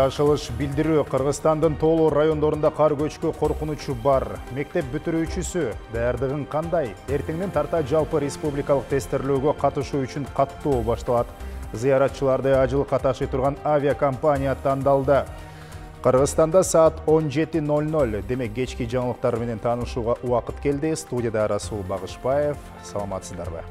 Шашылыш билдирүү. Кыргызстандын тоолуу райондорунда кар көчкү коркунучу бар. Мектеп бүтүрүүчүсү даярдыгын кандай? Эртеңден тарта жалпы республикалык тестирлөөгө катышуу үчүн каттоо башталат. Зыяратчыларды ажылыкка ташый турган авиакомпания тандалды. Кыргызстанда саат 17:00. Демек кечки жаңылыктар менен таанышууга убакыт келди. Студияда Расул Багышбаев. Саламатсыздарбы?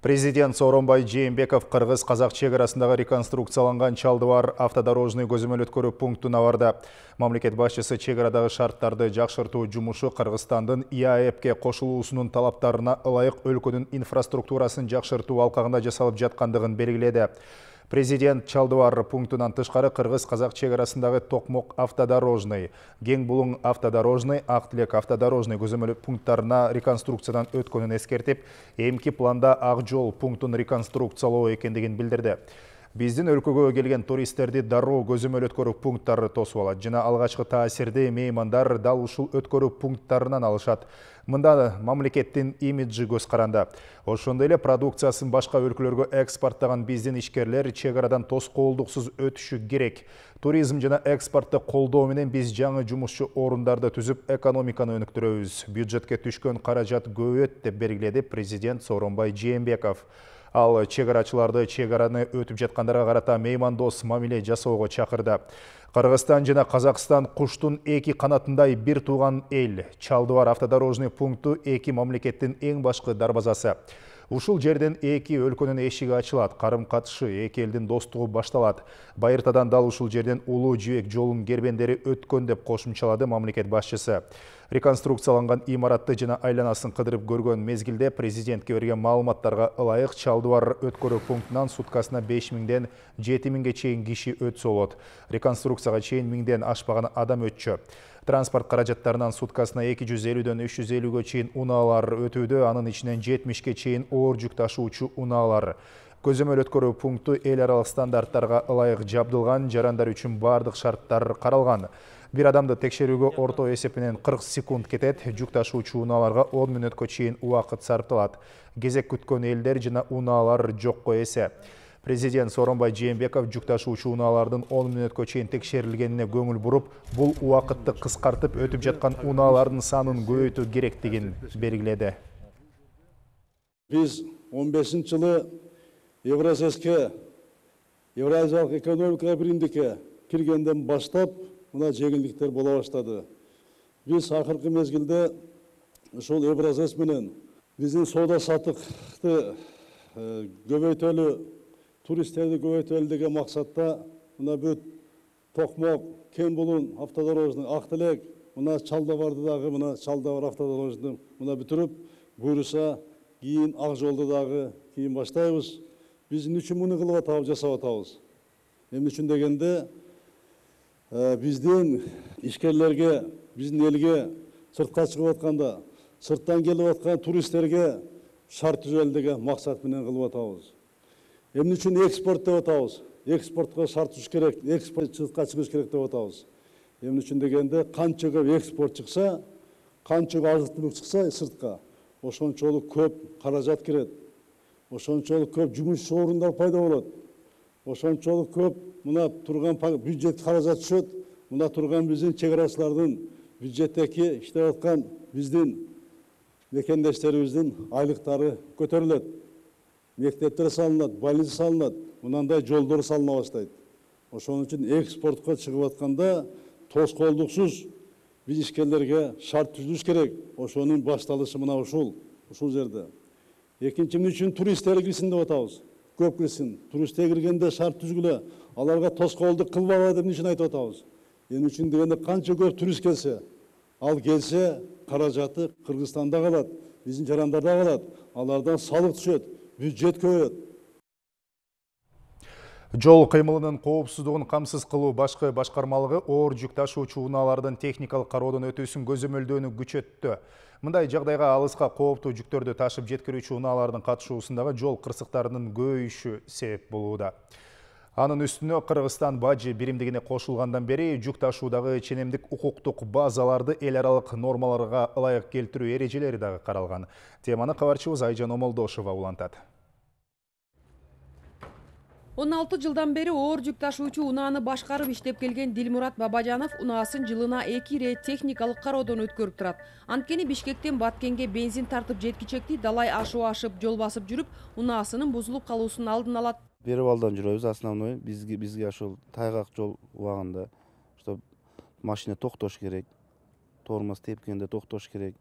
Президент Сооронбай Жээнбеков кыргыз-казак чек арасындагы реконструкцияланган Чалдыбар автодорожный көзөмөл өткөрүү пунктуна барды. Мамлекет башчысы чек арадагы шарттарды жакшыртуу жумушу Кыргызстандын ИАЭПке кошулуусунун талаптарына ылайык өлкөнүн инфраструктурасын жакшыртуу алкагында жасалып жаткандыгын белгиледи. Президент Чалдыбар пунктунан тышкары кыргыз-казак чек арасындагы Токмок автодорожный, Кең Булуң автодорожный, Ак Тилек автодорожный көзөмөл пункттарына реконструкциядан өткөнүн эскертип, эмки планда Ак Жол пунктун реконструкциялоо экендигин билдирди. Биздин өлкөгө келген туристтерди дароо көзөмөл өткөрүү пункттары тосуп алат жана алгачкы таасирди меймандар дал ушул өткөрүү пункттарынан алышат. Мында мамлекеттин имиджи көз каранды. Ошондой эле продукциясын башка өлкөлөргө экспорттаган биздин ишкерлер чек арадан тоскоолдуксуз өтүшү керек. Туризм жана экспортты колдоо менен биз жаңы жумушчу орундарды түзүп, экономиканы өнүктүрөбүз. Бюджетке түшкөн каражат көбөйөт деп белгиледи президент Сооронбай Жээнбеков. Ал чек арачыларды чек араны өтүп жаткандарга карата меймандос мамиле жасоого чакырды. Кыргызстан жана Казакстан куштун эки канатындай бир тууган эл. Чалдыбар автодорожный пункту эки мамлекеттин эң башкы дарбазасы. Ушул жерден эки өлкөнүн эшиги ачылат, карым-катышы эки элдин достугу башталат. Байыртадан дал ушул жерден Улуу Жибек жолунун кербендери өткөн деп кошумчалады мамлекет башчысы. Реконструкцияланган имаратты жана айланасын кыдырып көргөн мезгилде президентке берген маалыматтарга ылайык Чалдыбар өткөрүү пунктунан суткасына 5000ден 7000ге чейин киши өтсө болот. Реконструкцияга чейин 1000ден ашпаган адам өтчү. Транспорт каражаттарынан суткасына 250ден 350ге чейин унаалар өтүүдө, анын ичинен 70ге чейин оор жүк ташуучу унаалар. Көзөмөл өткөрүү пункту эл аралык стандарттарга ылайык жабдылган, жарандар үчүн бардык шарттар каралган. Бир адамды текшерүүгө орто эсепинен 40 секунд кетет, жүк ташуучу унааларга 10 мүнөткө чейин убакыт сарпталат. Кезек күткөн элдер жана унаалар жокко эсе. Президент Сооронбай Жээнбеков жүк ташуучу унаалардын 10 мүнөткө чейин текшерилгенине көңүл буруп, бул убакытты кыскартып, өтүп жаткан унаалардын санын көбөйтүү керектигин белгиледи. Биз 15-жылы Евразеске, Евразиялык экономикалык биримдикке киргенден баштап мына жеңилдиктер бола баштады. Биз акыркы мезгилде ошол Евразес менен биздин соода саттыкты көбөйтөлү, туристтерди көбөйтөлү деген максатта мына бүт Токмок, Кең Булуң автодорожный, Ак Тилек, мына Чалдыбарды дагы мына Чалдыбар автодорожный мына бүтүрүп, буюрса кийин Ак Жолду дагы кийин баштайбыз. Биз эмне үчүн муну кылып атабыз, жасап атабыз? Эмне үчүн дегенде биздин ишкерлерге, биздин элге сыртка чыгып атканда, сырттан келип аткан туристтерге шарт түзөлү деген максат менен кылып атабыз. Эмне үчүн экспорт деп атабыз? Экспортко шарт түзүш керек, экспорт сыртка чыгыш керек деп атабыз. Эмне үчүн дегенде, канча көп экспорт чыкса, канча азык-түлүк чыкса сыртка, ошончолук көп каражат кирет. Ошончолук көп жумуш орундар пайда болот. Ошончолук көп мына турган бюджет каражат түшөт. Мына турган биздин чек арачылардын бюджеттеги иштеп аткан биздин мекендештерибиздин айлыктары көтөрүлөт. Мектептер салынат, больница салынат, мынандай жолдор салына баштайт. Ошон үчүн экспортко чыгып атканда тоскоолдуксуз биз ишкерлерге шарт түзүш керек. Ошонун башталышы мына ушул жерде. Экинчи эмне үчүн туристтер кирсин деп атабыз. Көп кирсин. Туристтер киргенде шарт түзгүлө, аларга тоскоолдук кылбагыла деп эмне үчүн айтып атабыз? Эмне үчүн дегенде канча көп турист келсе, ал келсе каражаты Кыргызстанда калат, биздин жарандарда калат, алардан салык түшөт, бюджет көбөйөт. Жол кыймылынын коопсуздугун камсыз кылуу башкы башкармалыгы оор жүк ташуучу унаалардын техникалык кароодон өтүүсүн көзөмөлдөөнү күчөттү. Мындай жагдайга алыска кооптуу жүктөрдү ташып жеткирүүчү унаалардын катышуусундагы жол кырсыктарынын көбөйүшү себеп болууда. Анын үстүнө Кыргызстан бажы биримдигине кошулгандан бери жүк ташуудагы ченемдик укуктук базаларды эл аралык нормаларга ылайык келтирүү эрежелери дагы каралган. Теманы кабарчыбыз Айжан Омолдошова улантат. 16 жылдан бери оор жүк ташуучу унааны башкарып иштеп келген Дилмурат Бабажанов унаасын жылына 2 ирет техникалык кароодон өткөрүп турат. Анткени Бишкектен Баткенге бензин тартып жеткичекти далай ашуу ашып жол басып жүрүп, унаасынын бузулуп калуусунун алдын алат. Бери балдан жүрөбүз, основной бизге ошол тайгак жол убагында что машина токтош керек, тормоз тепкенде токтош керек.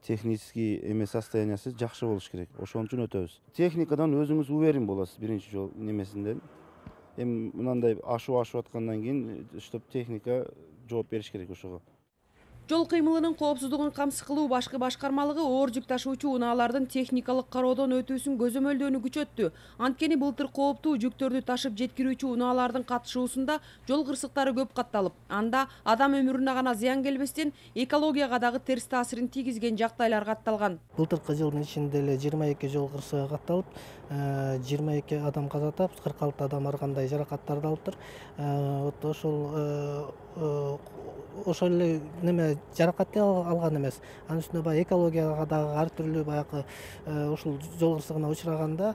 Технический эме состояниясы жакшы болуш керек. Ошон үчүн өтөбүз. Техникадан өзүңүз уверен болосуз биринчи жол немесинде. Эми мынандай ашуу ашып аткандан кийин чтоб техника жооп бериш керек ошого. Жол кыймылынын коопсуздугун камсыз кылуу башкы башкармалыгы оор жүк ташуучу унаалардын техникалык кароодон өтүүсүн көзөмөлдөөнү күчөттү. Анткени былтыр кооптуу жүктөрдү ташып жеткирүүчү унаалардын катышуусунда жол кырсыктары көп катталып, анда адам өмүрүнө гана зыян келбестен экологияга дагы терс таасирин тийгизген жактайлар катталган. Былтыркы жылдын ичинде эле 22 жол кырсыгы катталып, 22 адам каза тапып, 46 адам ар кандай жаракаттарды алыптыр. Ошол эле неме жаракат алган эмес. Анын үстүнө баягы экологияга дагы ар түрлүү баягы ушул жол кырсыгына учураганда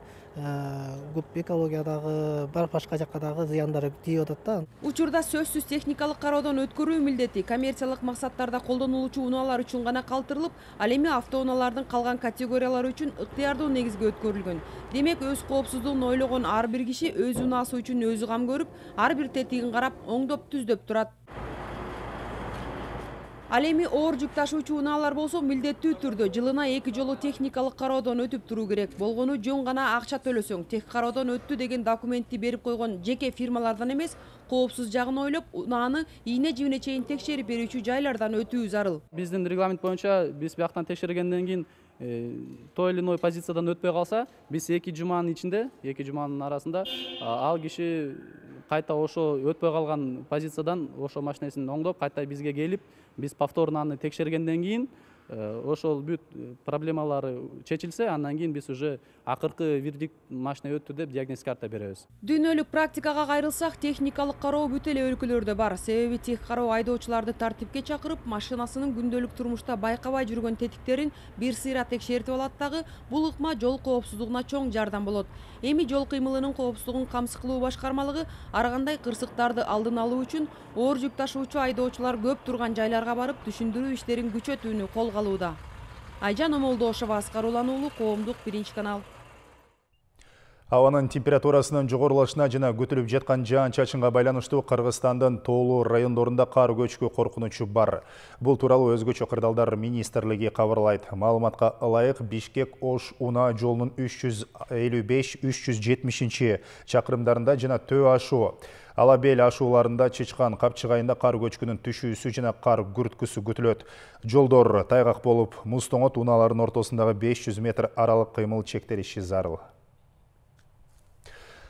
көп экологиядагы башка жакка дагы зыяндары тийип атат да. Учурда сөзсүз техникалык кароодон өткөрүү милдети коммерциялык максаттарда колдонулуучу унаалар үчүн гана калтырылып, ал эми автоунаалардын калган категориялары үчүн ыктыярдуу негизге өткөрүлгөн. Демек, өз коопсуздугун ойлогон ар бир киши өз унаасы үчүн өзү кам көрүп, ар бир тетигин карап, оңдоп түздөп турат. Ал эми оор жүк ташуучу унаалар болсо милдеттүү түрдө жылына 2 жолу техникалык кароодон өтүп туруу керек. Болгону жөн гана акча төлөсөң, тех кароодон өттү деген документти берип койгон жеке фирмалардан эмес, коопсуз жагын ойлоп, унааны ийне жибине чейин текшерип берүүчү жайлардан өтүү зарыл. Биздин регламент боюнча биз бияктан текшергенден кийин той или иной позициядан өтпөй калса, биз 2 жуманын ичинде, 2 жуманын арасында ал киши кайта ошо өтпөй калган позициядан ошо машинесин оңдоп, кайта бизге келип, биз повторно аны текшергенден кийин ошол бүт проблемалары чечилсе, андан кийин биз уже акыркы вердикт машина өттү деп диагностика карта беребиз. Дүйнөлүк практикага кайрылсак, техникалык кароо бүт эле өлкөлөрдө бар. Себеби тех кароо айдоочуларды тартипке чакырып, машинасынын күндөлүк турмушта байкабай жүргөн тетиктерин бир сыйра текшертип алат дагы, бул ыкма жол коопсуздугуна чоң жардам болот. Эми жол кыймылынын коопсуздугун камсыз кылуу башкармалыгы ар кандай кырсыктарды алдын алуу үчүн оор жүк ташуучу айдоочулар көп турган жайларга барып түшүндүрүү иштерин күчөтүүнү колго алууда. Айжан Омолдошова, Аскар Улануулу, Коомдук, Биринчи канал. Ауанын температурасынын жогорулашына жана күтүлүп жаткан жаан-чачынга байланыштуу Кыргызстандын тоолуу райондорунда кар көчкү коркунучу бар. Бул тууралуу Өзгөчө кырдаалдар министрлиги кабарлайт. Маалыматка ылайык, Бишкек-Ош Уна жолунун 355-370 чакырымдарында жана Төө ашуу, Алабел ашууларында Чычкан капчыгайында кар көчкүнүн түшүүсү жана кар күрткүсү күтүлөт. Жолдор тайгак болуп, муз тоңот, унаалардын ортосундагы 500 метр аралык кыймыл чектелиши зарыл.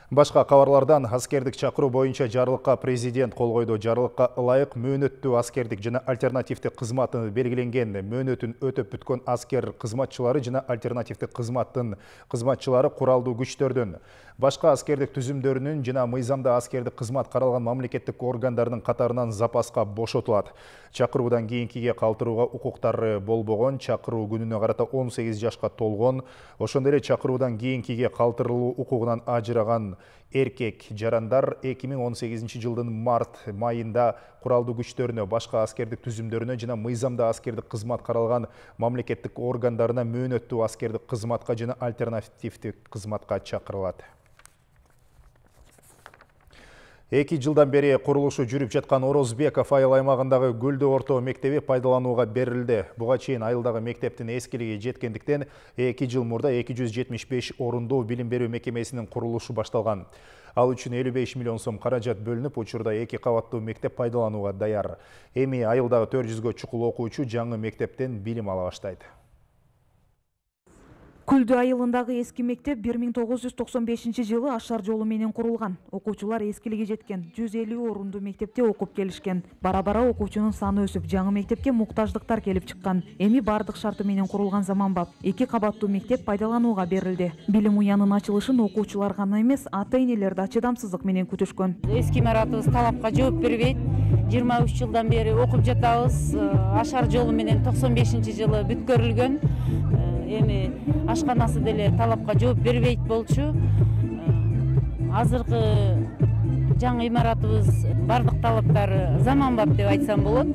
Башка кабарлардан аскердик чакыруу боюнча жарлыкка президент кол койду. Жарлыкка ылайык мөөнөттүү аскердик жана альтернативдик кызматын белгиленген. Мөөнөтүн өтөп бүткөн аскер кызматчылары жана альтернативдик кызматтын кызматчылары куралдуу күчтөрдүн, башка аскердик түзүмдөрүнүн жана мыйзамда аскердик кызмат каралган мамлекеттик органдардын катарынан запаска бошотулат. Чакыруудан кийинкиге калтырууга укуктары болбогон, чакыруу күнүнө карата 18 жашка толгон, ошондой эле чакыруудан кийинкиге калтырылуу укугунан ажыраган эркек жарандар 2018 жылдын март майында куралдуу күчтөрүнө, башка аскердик түзүмдөрүнө жана мыйзамда аскердик кызмат каралган мамлекеттик органдарына мөөнөттүү аскердик кызматка жана альтернативдик кызматка чакырылат. 2 жылдан бери курулушу жүрүп жаткан Орозбеков айыл аймагындагы Гүлдү орто мектеби пайдаланууга берилди. Буга чейин айылдагы мектептин эскилиги жеткендиктен 2 жыл мурда 275 орундуу билим берүү мекемесинин курулушу башталган. Ал үчүн 55 миллион сом каражат бөлүнүп, учурда 2 кабаттуу мектеп пайдаланууга даяр. Эми айылдагы 400гө чукул окуучу жаңы мектептен билим ала баштайт. Күлдү айылындагы эски мектеп 1995 жылы Ашар жолу менен курулган. Окуучулар эскилиги жеткен 150 орундуу мектепте окуп келишкен. Бара-бара окуучунун саны өсүп, жаңы мектепке муктаждыктар келип чыккан. Эми бардык шарты менен курулган заманбап 2 кабаттуу мектеп пайдаланууга берилди. Билим уянын ачылышын окуучулар гана эмес, ата-энелер да чыдамсыздык менен күтүшкөн. Эски имаратыбыз талапка жооп бербейт. 23 жылдан бери окуп жатабыз. Ашар жолу менен 95 жылы бүткөрүлгөн. Эми ашканасы деле талапка жооп бербейт болчу. азыркы жаңы имаратыбыз бардык талаптары заманбап деп айтсам болот.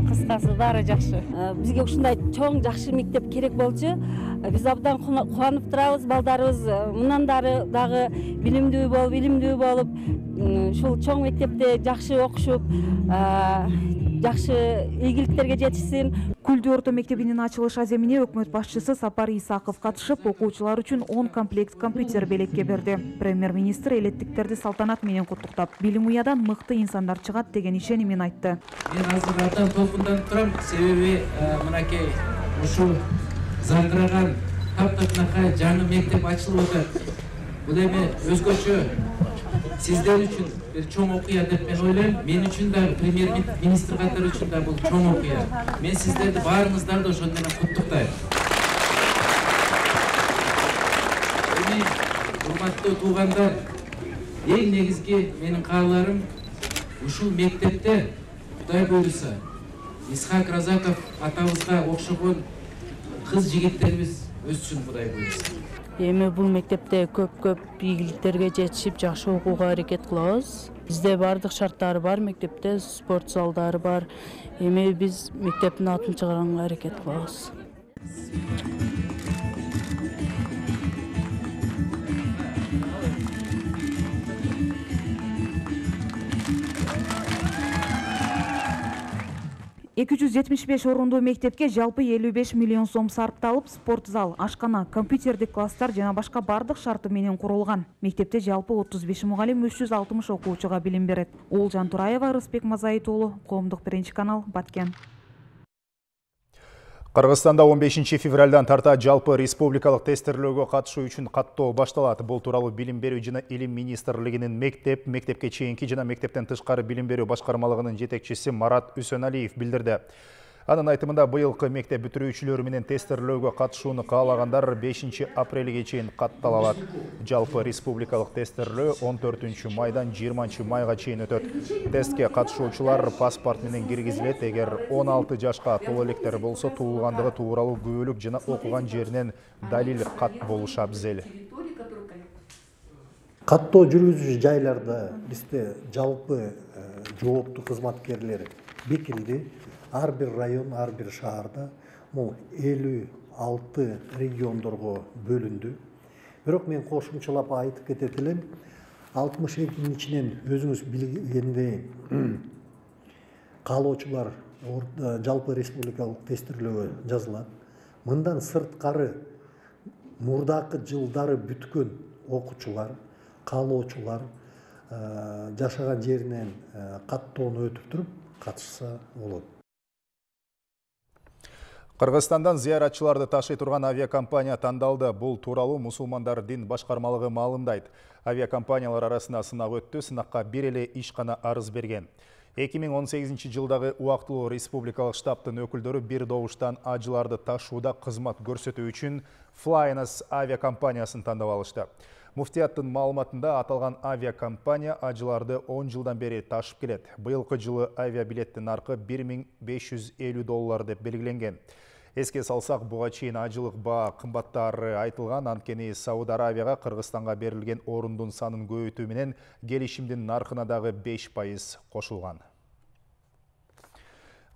Кыскасы баары жакшы. Бизге ушундай чоң жакшы мектеп керек болчу. Биз абдан кубанып турабыз. Балдарыбыз мындан дагы билимдүү болуп, ушул чоң мектепте жакшы окушуп, жакшы ийгиликтерге жетишсин. Күлдү орто мектебинин ачылыш аземине өкмөт башчысы Сапар Исаков катышып, окуучулар үчүн 10 комплект компьютер белекке берди. Премьер-министр элеттиктерди салтанат менен куттуктап, билим уядан мыкты инсандар чыгат деген ишенимин айтты. Мен азыр абдан толкунданып турам, себеби мынакей ушул заңгыраган таптакнакай жаңы мектеп ачылып атат. Бул эми өзгөчө сиздер үчүн бир чоң окуя деп мен ойлойм. Мен үчүн да, премьер-министр катары үчүн да бул чоң окуя. Мен сиздерди баарыңыздарды ошол менен куттуктайм. Эми урматтуу туугандар, эң негизги менин кааларым ушул мектепте Кудай буйруса Исхак Разаков атабызга окшогон кыз жигиттерибиз өссүн, Кудай буйруса. Эми бул мектепте көп ийгиликтерге жетишип, жакшы окууга аракет кылабыз. Бизде бардык шарттары бар, мектепте спорт залдары бар. Эми биз мектептин атын чыгарганга аракет кылабыз. 275 орундуу мектепке жалпы 55 миллион сом сарпталып, спорт зал, ашкана, компьютердик класстар жана башка бардык шарты менен курулган. Мектепте жалпы 35 мугалим 360 окуучуга билим берет. Олжан Тураева, Рыспек Мазайыт уулу, Коомдук биринчи канал, Баткен. Кыргызстанда 15 февралдан тарта жалпы республикалык тестирлөөгө катышуу үчүн каттоо башталат. Бул тууралуу Билим берүү жана Илим министрлигинин мектепке чейинки жана мектептен тышкары билим берүү башкармалыгынын жетекчиси Марат Үсөналиев билдирди. Анын айтымында быйылкы мектеп бүтүрүүчүлөрү менен тестирлөөгө катышууну каалагандар 5 апрелге чейин каттала алат. Жалпы республикалык тестирлөө 14 майдан 20 майга чейин өтөт. Тестке катышуучулар паспорт менен киргизилет. Эгер 16 жашка толо электер болсо, туулгандыгы тууралуу күбөлүк жана окуган жеринен далил кат болушу абзел. Каттоо жүргүзүүчү жайларда бизде жалпы жооптуу кызматкерлер бекилди. Ар бир район, ар бир шаарда 56 региондорго бөлүндү. Бирок мен кошумчалап айтып кетет элем, 62-нин ичинен өзүңүз билгендей каалоочулар жалпы республикалык тестирлөөгө жазылат. Мындан сырткары мурдакы жылдары бүткөн окуучулар, каалоочулар жашаган жеринен каттоону өтүп туруп катышса болот. Кыргызстандан зыяратчыларды ташый турган авиакомпания тандалды. Бул тууралуу мусулмандар дин башкармалыгы маалымдайт. Авиакомпаниялар арасында сынак өттү, сынакка бир эле ишкана арыз берген. 2018 жылдагы убактылуу республикалык штабтын өкүлдөрү бир добуштан ажыларды ташууда кызмат көрсөтүү үчүн Flynas авиакомпаниясын тандап алышты. Муфтияттын маалыматында аталган авиакомпания ажыларды 10 жылдан бери ташып келет. Быйылкы жылы авиабилеттин наркы $1050 деп белгиленген. Эске салсак, буга чейин ажылык баа кымбаттары айтылган, анткени Сауд Аравияга Кыргызстанга берилген орундун санын көбөйтүү менен келишимдин наркына дагы 5% кошулган.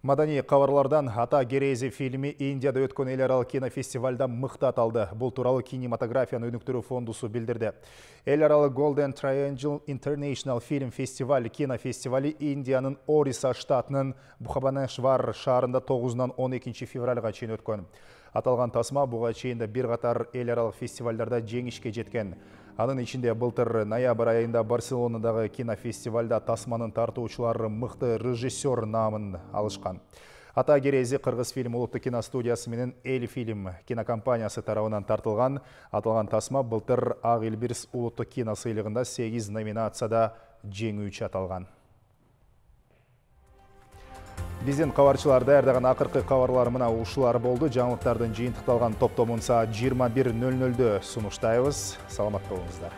Madani кабарлардан Ата Керези фильми Индияда өткөн эл аралык кинофестивалда мыкты аталды. Бул тууралуу кинематографияны өнүктүрүү фондусу билдирди. Эл аралык Golden Triangle International Film Festival кинофестивали Индиянын Ориса штатынын Бхубанешвар шаарында 9-нан 12 февралга чейин өткөн. Аталган тасма буга чейин бир катар эл аралык фестивалдарда жеңишке жеткен. Анын ичинде былтыр ноябрь айында Барселонадагы кинофестивалда тасманын тартуучулары мыкты режиссер наамын алышкан. Ата Керези Кыргыз фильм улуттук киностудиясы менен Эл фильм кинокомпаниясы тарабынан тартылган. Аталган тасма былтыр Ак Элбирс улуттук кино сыйлыгында 8 номинацияда жеңүүчү аталган. Биздин кабарчыларда ардаган акыркы кабарлар мына ушулар болду. Жаңылыктардын жыйынтыкталган топтомун саат 21:00 сунуштайбыз. Саламат болуңуздар.